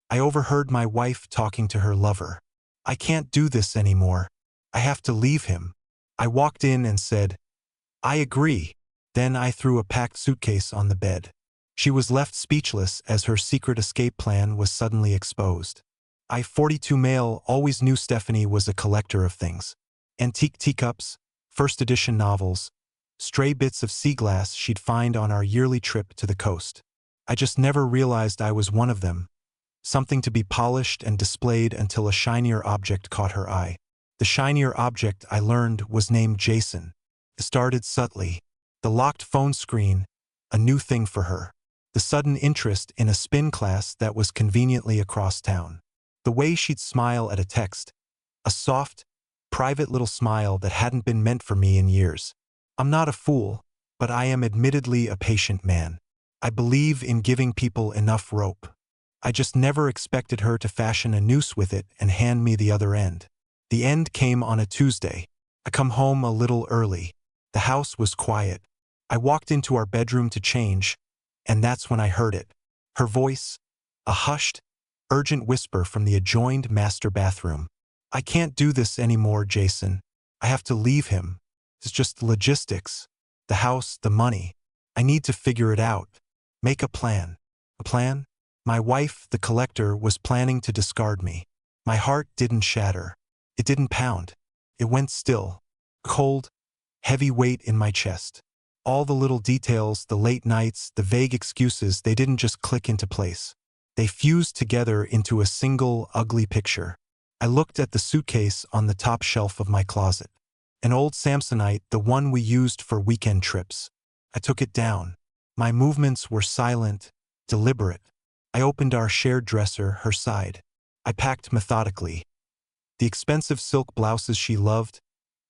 I overheard my wife talking to her lover. I can't do this anymore. I have to leave him. I walked in and said, I agree. Then I threw a packed suitcase on the bed. She was left speechless as her secret escape plan was suddenly exposed. I, 42 male, always knew Stephanie was a collector of things. Antique teacups, first edition novels, stray bits of sea glass she'd find on our yearly trip to the coast. I just never realized I was one of them, something to be polished and displayed until a shinier object caught her eye. The shinier object, I learned, was named Jason. It started subtly. The locked phone screen, a new thing for her. The sudden interest in a spin class that was conveniently across town. The way she'd smile at a text, a soft, private little smile that hadn't been meant for me in years. I'm not a fool, but I am admittedly a patient man. I believe in giving people enough rope. I just never expected her to fashion a noose with it and hand me the other end. The end came on a Tuesday. I come home a little early. The house was quiet. I walked into our bedroom to change, and that's when I heard it. Her voice, a hushed, urgent whisper from the adjoined master bathroom. I can't do this anymore, Jason. I have to leave him. It's just logistics. The house, the money. I need to figure it out. Make a plan. A plan? My wife, the collector, was planning to discard me. My heart didn't shatter. It didn't pound. It went still. Cold, heavy weight in my chest. All the little details, the late nights, the vague excuses, they didn't just click into place. They fused together into a single, ugly picture. I looked at the suitcase on the top shelf of my closet. An old Samsonite, the one we used for weekend trips. I took it down. My movements were silent, deliberate. I opened our shared dresser, her side. I packed methodically. The expensive silk blouses she loved,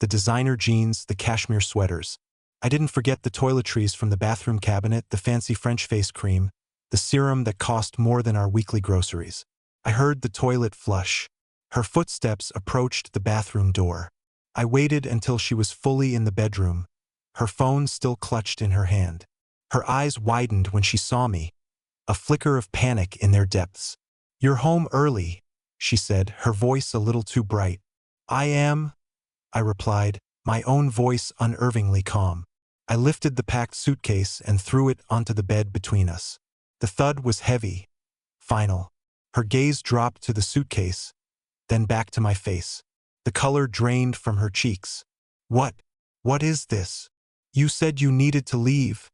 the designer jeans, the cashmere sweaters. I didn't forget the toiletries from the bathroom cabinet, the fancy French face cream, the serum that cost more than our weekly groceries. I heard the toilet flush. Her footsteps approached the bathroom door. I waited until she was fully in the bedroom, her phone still clutched in her hand. Her eyes widened when she saw me, a flicker of panic in their depths. "You're home early," she said, her voice a little too bright. "I am," I replied, my own voice unervingly calm. I lifted the packed suitcase and threw it onto the bed between us. The thud was heavy, final. Her gaze dropped to the suitcase, then back to my face. The color drained from her cheeks. What is this? You said you needed to leave,"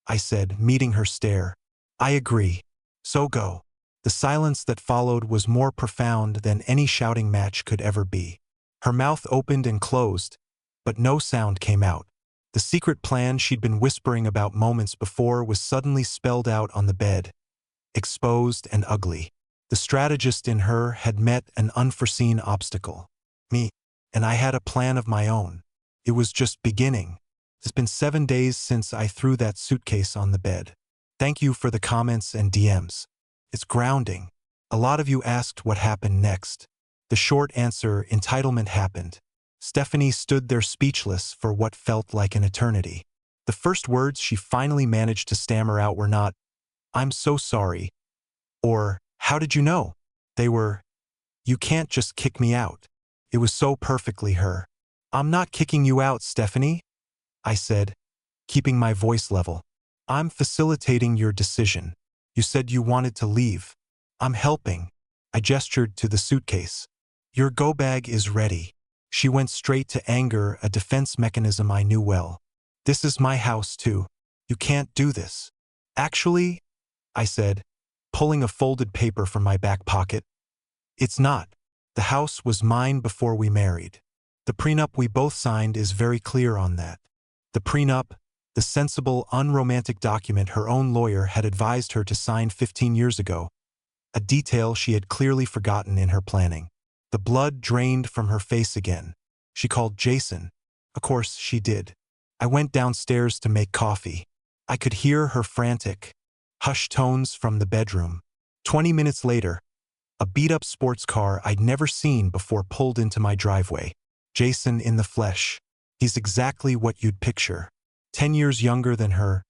I said, meeting her stare. "I agree. So go." The silence that followed was more profound than any shouting match could ever be. Her mouth opened and closed, but no sound came out. The secret plan she'd been whispering about moments before was suddenly spelled out on the bed, exposed and ugly. The strategist in her had met an unforeseen obstacle. Me. And I had a plan of my own. It was just beginning. It's been 7 days since I threw that suitcase on the bed. Thank you for the comments and DMs. It's grounding. A lot of you asked what happened next. The short answer, entitlement, happened. Stephanie stood there speechless for what felt like an eternity. The first words she finally managed to stammer out were not, "I'm so sorry," or, "How did you know?" They were, "You can't just kick me out." It was so perfectly her. "I'm not kicking you out, Stephanie," I said, keeping my voice level. "I'm facilitating your decision. You said you wanted to leave. I'm helping." I gestured to the suitcase. "Your go bag is ready." She went straight to anger, a defense mechanism I knew well. "This is my house too. You can't do this." "Actually," I said, pulling a folded paper from my back pocket, "it's not. The house was mine before we married. The prenup we both signed is very clear on that." The prenup, the sensible, unromantic document her own lawyer had advised her to sign 15 years ago, a detail she had clearly forgotten in her planning. The blood drained from her face again. She called Jason. Of course she did. I went downstairs to make coffee. I could hear her frantic, hushed tones from the bedroom. 20 minutes later, a beat-up sports car I'd never seen before pulled into my driveway. Jason in the flesh. He's exactly what you'd picture. 10 years younger than her,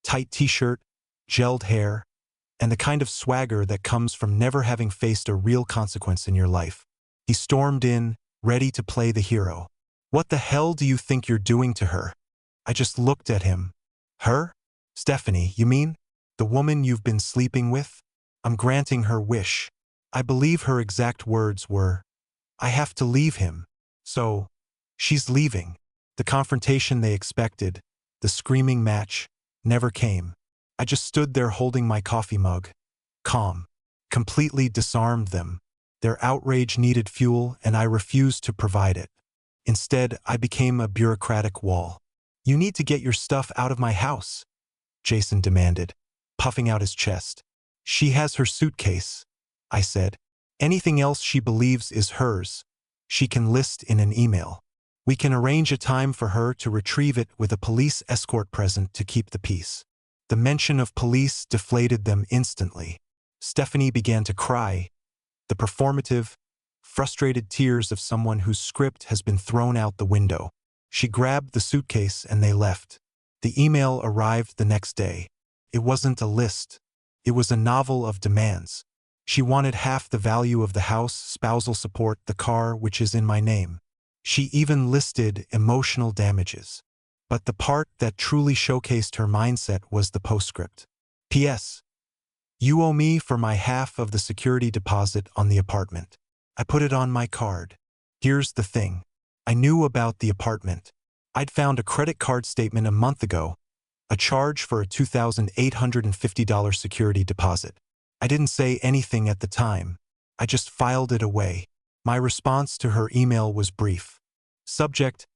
tight t-shirt, gelled hair, and the kind of swagger that comes from never having faced a real consequence in your life. He stormed in, ready to play the hero. "What the hell do you think you're doing to her?" I just looked at him. "Her? Stephanie, you mean? The woman you've been sleeping with? I'm granting her wish." I believe her exact words were, "I have to leave him." So, she's leaving. The confrontation they expected, the screaming match, never came. I just stood there holding my coffee mug. Calm. Completely disarmed them. Their outrage needed fuel, and I refused to provide it. Instead, I became a bureaucratic wall. "You need to get your stuff out of my house," Jason demanded, puffing out his chest. "She has her suitcase," I said. "Anything else she believes is hers. She can list in an email. We can arrange a time for her to retrieve it with a police escort present to keep the peace." The mention of police deflated them instantly. Stephanie began to cry, the performative, frustrated tears of someone whose script has been thrown out the window. She grabbed the suitcase and they left. The email arrived the next day. It wasn't a list. It was a novel of demands. She wanted half the value of the house, spousal support, the car, which is in my name. She even listed emotional damages. But the part that truly showcased her mindset was the postscript. "P.S. You owe me for my half of the security deposit on the apartment." I put it on my card. Here's the thing. I knew about the apartment. I'd found a credit card statement a month ago, a charge for a $2,850 security deposit. I didn't say anything at the time. I just filed it away. My response to her email was brief. Subject: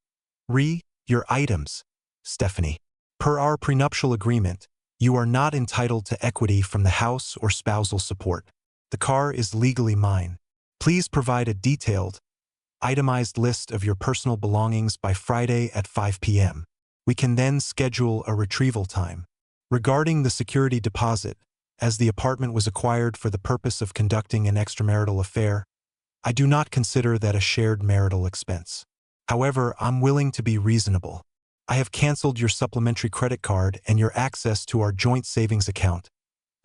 your items, Stephanie. Per our prenuptial agreement, you are not entitled to equity from the house or spousal support. The car is legally mine. Please provide a detailed, itemized list of your personal belongings by Friday at 5 p.m. We can then schedule a retrieval time. Regarding the security deposit, as the apartment was acquired for the purpose of conducting an extramarital affair, I do not consider that a shared marital expense. However, I'm willing to be reasonable. I have canceled your supplementary credit card and your access to our joint savings account,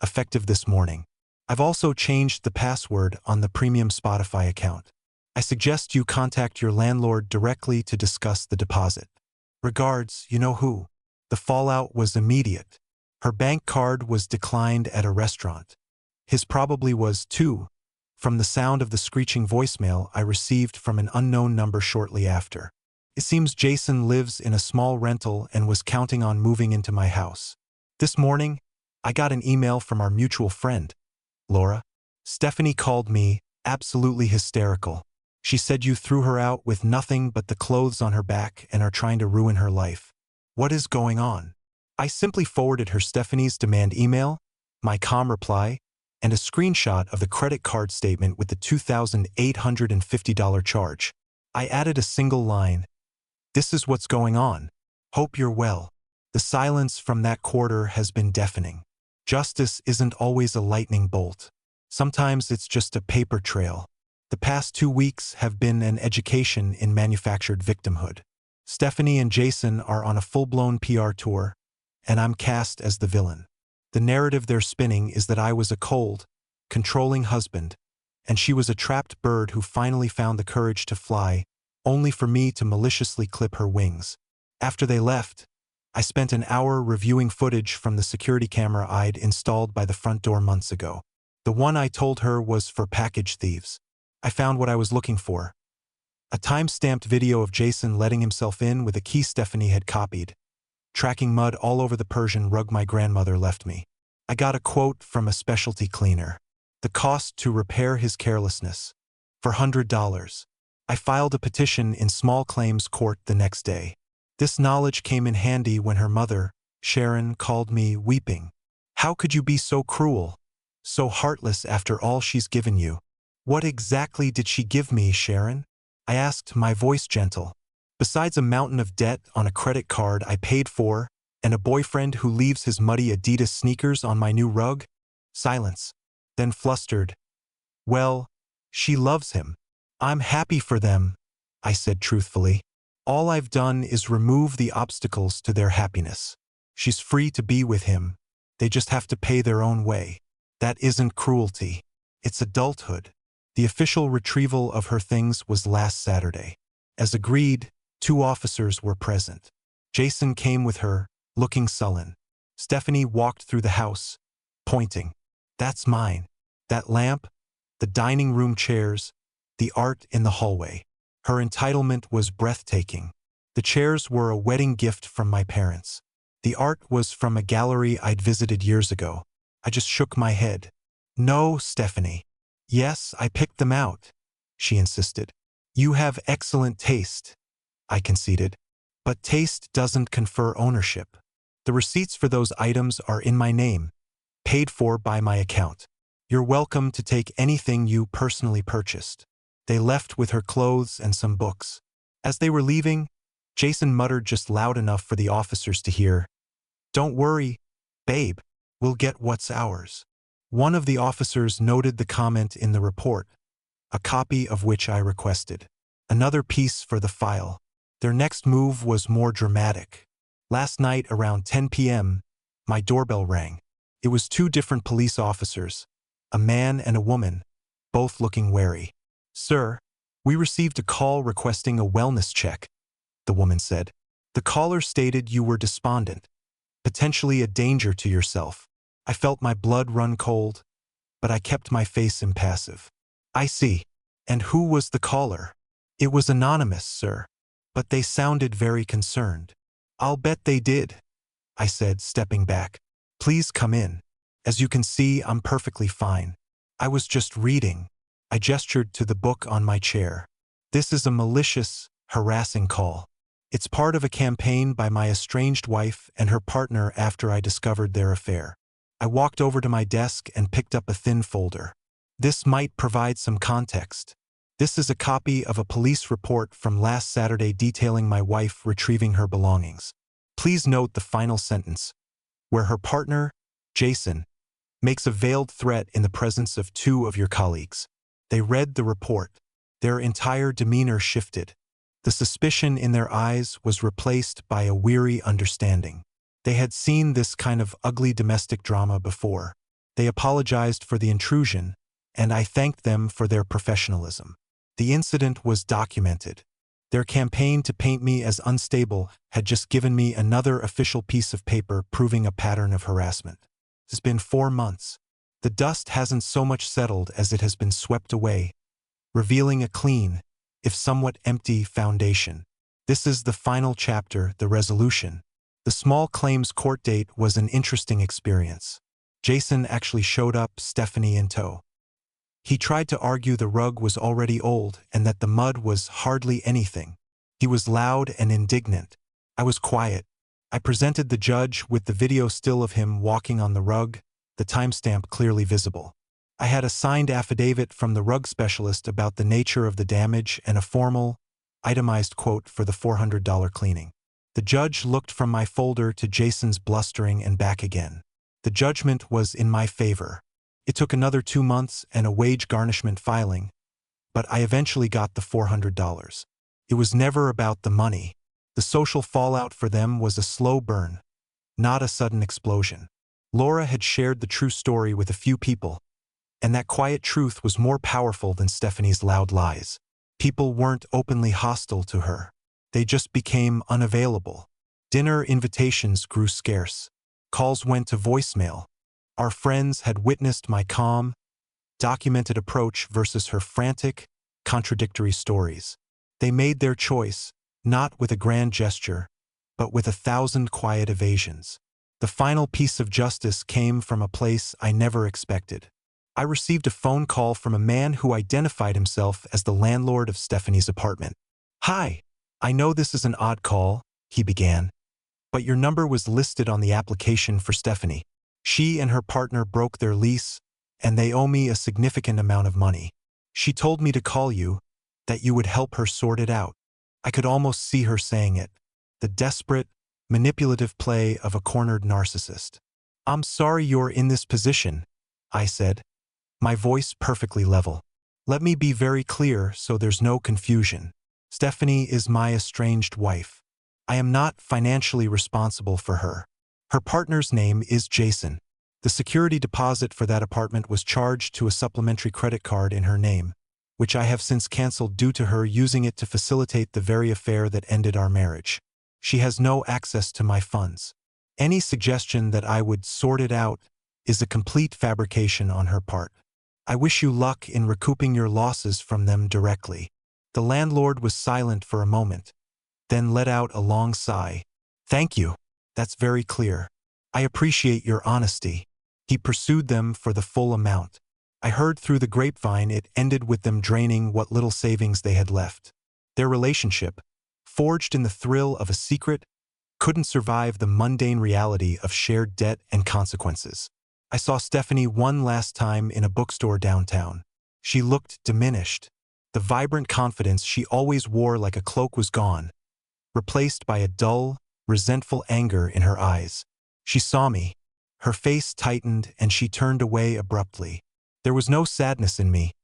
effective this morning. I've also changed the password on the premium Spotify account. I suggest you contact your landlord directly to discuss the deposit. Regards, you-know-who. The fallout was immediate. Her bank card was declined at a restaurant. His probably was too, from the sound of the screeching voicemail I received from an unknown number shortly after. It seems Jason lives in a small rental and was counting on moving into my house. This morning, I got an email from our mutual friend, Laura. Stephanie called me, absolutely hysterical. She said you threw her out with nothing but the clothes on her back and are trying to ruin her life. What is going on? I simply forwarded her Stephanie's demand email, my calm reply, and a screenshot of the credit card statement with the $2,850 charge. I added a single line. "This is what's going on. Hope you're well." The silence from that quarter has been deafening. Justice isn't always a lightning bolt. Sometimes it's just a paper trail. The past 2 weeks have been an education in manufactured victimhood. Stephanie and Jason are on a full-blown PR tour, and I'm cast as the villain. The narrative they're spinning is that I was a cold, controlling husband, and she was a trapped bird who finally found the courage to fly, only for me to maliciously clip her wings. After they left, I spent an hour reviewing footage from the security camera I'd installed by the front door months ago. The one I told her was for package thieves. I found what I was looking for. A time-stamped video of Jason letting himself in with a key Stephanie had copied, tracking mud all over the Persian rug my grandmother left me. I got a quote from a specialty cleaner. The cost to repair his carelessness, for $100. I filed a petition in small claims court the next day. This knowledge came in handy when her mother, Sharon, called me weeping. "How could you be so cruel? So heartless after all she's given you?" "What exactly did she give me, Sharon?" I asked, my voice gentle. "Besides a mountain of debt on a credit card I paid for, and a boyfriend who leaves his muddy Adidas sneakers on my new rug?" Silence. Then flustered. "Well, she loves him. I'm happy for them," I said truthfully. "All I've done is remove the obstacles to their happiness. She's free to be with him. They just have to pay their own way." That isn't cruelty. It's adulthood. The official retrieval of her things was last Saturday. As agreed, 2 officers were present. Jason came with her, looking sullen. Stephanie walked through the house, pointing. That's mine. That lamp, the dining room chairs, the art in the hallway. Her entitlement was breathtaking. The chairs were a wedding gift from my parents. The art was from a gallery I'd visited years ago. I just shook my head. No, Stephanie. Yes, I picked them out, she insisted. You have excellent taste, I conceded. But taste doesn't confer ownership. The receipts for those items are in my name, paid for by my account. You're welcome to take anything you personally purchased. They left with her clothes and some books. As they were leaving, Jason muttered just loud enough for the officers to hear, "Don't worry, babe, we'll get what's ours." One of the officers noted the comment in the report, a copy of which I requested. Another piece for the file. Their next move was more dramatic. Last night around 10 p.m., my doorbell rang. It was 2 different police officers, a man and a woman, both looking wary. "Sir, we received a call requesting a wellness check," the woman said. "The caller stated you were despondent, potentially a danger to yourself." I felt my blood run cold, but I kept my face impassive. "I see. And who was the caller?" "It was anonymous, sir, but they sounded very concerned." "I'll bet they did," I said, stepping back. "Please come in. As you can see, I'm perfectly fine. I was just reading." I gestured to the book on my chair. "This is a malicious, harassing call. It's part of a campaign by my estranged wife and her partner after I discovered their affair." I walked over to my desk and picked up a thin folder. "This might provide some context. This is a copy of a police report from last Saturday detailing my wife retrieving her belongings. Please note the final sentence, where her partner, Jason, makes a veiled threat in the presence of 2 of your colleagues." They read the report. Their entire demeanor shifted. The suspicion in their eyes was replaced by a weary understanding. They had seen this kind of ugly domestic drama before. They apologized for the intrusion, and I thanked them for their professionalism. The incident was documented. Their campaign to paint me as unstable had just given me another official piece of paper proving a pattern of harassment. It's been 4 months. The dust hasn't so much settled as it has been swept away, revealing a clean, if somewhat empty, foundation. This is the final chapter, the resolution. The small claims court date was an interesting experience. Jason actually showed up, Stephanie in tow. He tried to argue the rug was already old and that the mud was hardly anything. He was loud and indignant. I was quiet. I presented the judge with the video still of him walking on the rug, the timestamp clearly visible. I had a signed affidavit from the rug specialist about the nature of the damage and a formal, itemized quote for the $400 cleaning. The judge looked from my folder to Jason's blustering and back again. The judgment was in my favor. It took another 2 months and a wage garnishment filing, but I eventually got the $400. It was never about the money. The social fallout for them was a slow burn, not a sudden explosion. Laura had shared the true story with a few people, and that quiet truth was more powerful than Stephanie's loud lies. People weren't openly hostile to her. They just became unavailable. Dinner invitations grew scarce. Calls went to voicemail. Our friends had witnessed my calm, documented approach versus her frantic, contradictory stories. They made their choice, not with a grand gesture, but with 1,000 quiet evasions. The final piece of justice came from a place I never expected. I received a phone call from a man who identified himself as the landlord of Stephanie's apartment. "Hi, I know this is an odd call," he began, "but your number was listed on the application for Stephanie. She and her partner broke their lease, and they owe me a significant amount of money. She told me to call you, that you would help her sort it out." I could almost see her saying it. The desperate, manipulative play of a cornered narcissist. "I'm sorry you're in this position," I said, my voice perfectly level. "Let me be very clear so there's no confusion. Stephanie is my estranged wife. I am not financially responsible for her. Her partner's name is Jason. The security deposit for that apartment was charged to a supplementary credit card in her name, which I have since canceled due to her using it to facilitate the very affair that ended our marriage. She has no access to my funds. Any suggestion that I would sort it out is a complete fabrication on her part. I wish you luck in recouping your losses from them directly." The landlord was silent for a moment, then let out a long sigh. "Thank you. That's very clear. I appreciate your honesty." He pursued them for the full amount. I heard through the grapevine it ended with them draining what little savings they had left. Their relationship, forged in the thrill of a secret, couldn't survive the mundane reality of shared debt and consequences. I saw Stephanie one last time in a bookstore downtown. She looked diminished. The vibrant confidence she always wore like a cloak was gone, replaced by a dull, resentful anger in her eyes. She saw me. Her face tightened and she turned away abruptly. There was no sadness in me,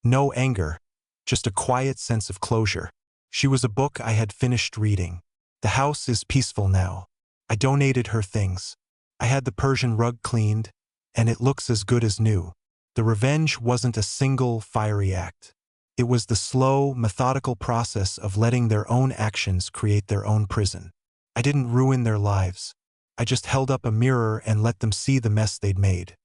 no anger, just a quiet sense of closure. She was a book I had finished reading. The house is peaceful now. I donated her things. I had the Persian rug cleaned, and it looks as good as new. The revenge wasn't a single fiery act. It was the slow, methodical process of letting their own actions create their own prison. I didn't ruin their lives. I just held up a mirror and let them see the mess they'd made.